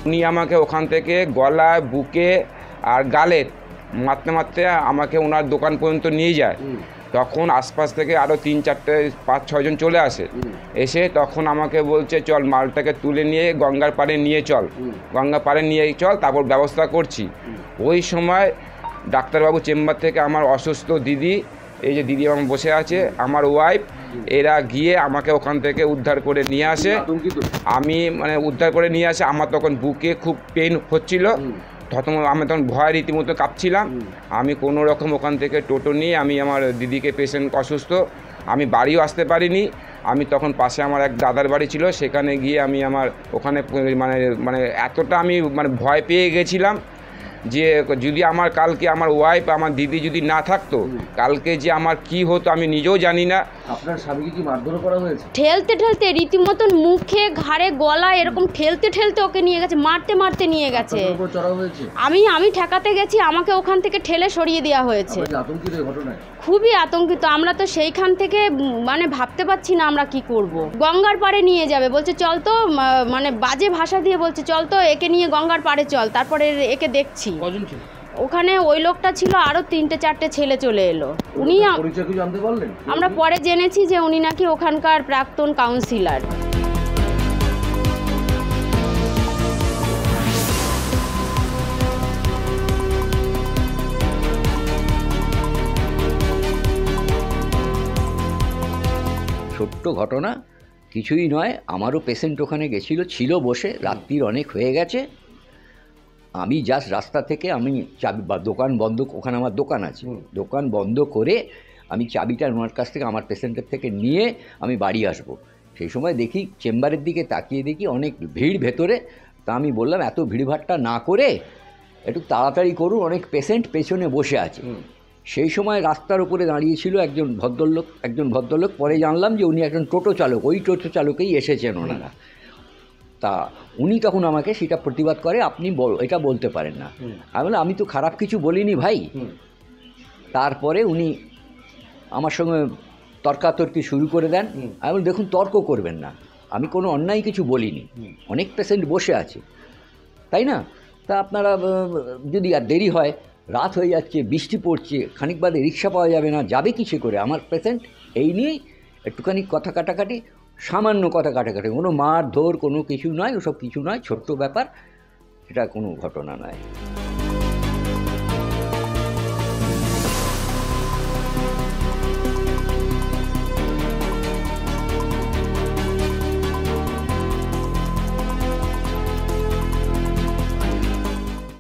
উনি আমাকে ওখান থেকে গলায়, বুকে আর গালে মারতে মারতে আমাকে ওনার দোকান পর্যন্ত নিয়ে যায়। তখন আশপাশ থেকে আরও 3-4, 5-6 জন চলে আসে। এসে তখন আমাকে বলছে, চল মালটাকে তুলে নিয়ে গঙ্গার পাড়ে নিয়ে চল, গঙ্গার পাড়ে নিয়ে চল, তারপর ব্যবস্থা করছি। ওই সময় ডাক্তারবাবু চেম্বার থেকে আমার অসুস্থ দিদি, এই যে দিদি আমার বসে আছে, আমার ওয়াইফ, এরা গিয়ে আমাকে ওখান থেকে উদ্ধার করে নিয়ে আসে। আমি উদ্ধার করে নিয়ে আসে। আমার তখন বুকে খুব পেন হচ্ছিল, আমি তখন ভয় রীতিমতো কাঁপছিলাম। আমি কোনো রকম ওখান থেকে টোটো নিয়ে আমি আমার দিদিকে, পেশেন্ট অসুস্থ, আমি বাড়িও আসতে পারিনি। আমি তখন পাশে আমার এক দাদার বাড়ি ছিল, সেখানে গিয়ে আমি আমার ওখানে এতটা আমি ভয় পেয়ে গেছিলাম যে যদি আমার কালকে আমার ওয়াইফ, আমার দিদি যদি না থাকতো, কালকে যে আমার কি হতো আমি নিজেও জানি না। আপনার স্বামীকে কি মারধর করা হয়েছে? ঠেলতে ঠেলতে রীতিমতন মুখে, ঘাড়ে, গলা এরকম ঠেলতে ঠেলতে ওকে নিয়ে গেছে, মারতে মারতে নিয়ে গেছে। আমি ঠেকাতে গেছি, আমাকে ওখান থেকে ঠেলে সরিয়ে দেওয়া হয়েছে। আতঙ্কিত এই ঘটনায়? খুবই আতঙ্কিত আমরা তো। সেইখান থেকে ভাবতে পারছি না আমরা কি করব। গঙ্গার পাড়ে নিয়ে যাবে বলছে, চল তো, বাজে ভাষা দিয়ে বলছে, চল তো একে নিয়ে গঙ্গার পাড়ে চল, তারপরে একে দেখছি। কজন ছিল ওখানে? ওই লোকটা ছিল, আরও 3-4টে ছেলে চলে এলো। উনি, আমরা পরে জেনেছি যে উনি নাকি ওখানকার প্রাক্তন কাউন্সিলর। ছোট্ট ঘটনা, কিছুই নয়। আমারও পেশেন্ট ওখানে ছিল বসে, রাত্রির অনেক হয়ে গেছে। আমি জাস্ট রাস্তা থেকে আমি চাবি বা দোকান বন্ধ, ওখানে আমার দোকান আছে, দোকান বন্ধ করে আমি চাবিটা ওনার কাছ থেকে, আমার পেশেন্টের থেকে নিয়ে আমি বাড়ি আসব। সেই সময় দেখি চেম্বারের দিকে তাকিয়ে দেখি অনেক ভিড় ভেতরে। তা আমি বললাম, এত ভিড়ভাড়টা না করে একটু তাড়াতাড়ি করুন, অনেক পেশেন্ট পেছনে বসে আছে। সেই সময় রাস্তার উপরে দাঁড়িয়েছিল একজন ভদ্রলোক। পরে জানলাম যে উনি একজন টোটো চালক, ওই টোটো চালকেই এসেছেন ওনারা। তা উনি তখন আমাকে সেটা প্রতিবাদ করে, আপনি এটা বলতে পারেন না। আমি বললাম, আমি তো খারাপ কিছু বলিনি ভাই। তারপরে উনি আমার সঙ্গে তর্কাতর্কি শুরু করে দেন। আমি বলি, দেখুন, তর্ক করবেন না, আমি কোনো অন্যায় কিছু বলিনি, অনেক পেশেন্ট বসে আছে, তাই না? তা আপনারা যদি আর দেরি হয়, রাত হয়ে যাচ্ছে, বৃষ্টি পড়ছে, খানিক বাদে রিক্সা পাওয়া যাবে না, যাবে কিসে করে আমার পেশেন্ট? এই নিয়েই একটুখানি কথা কাটাকাটি, সামান্য কথা কাটাকাটি, কোনো মারধর কোনো কিছু নয়, ওসব কিছু নয়, ছোট্ট ব্যাপার, এটা কোনো ঘটনা নয়।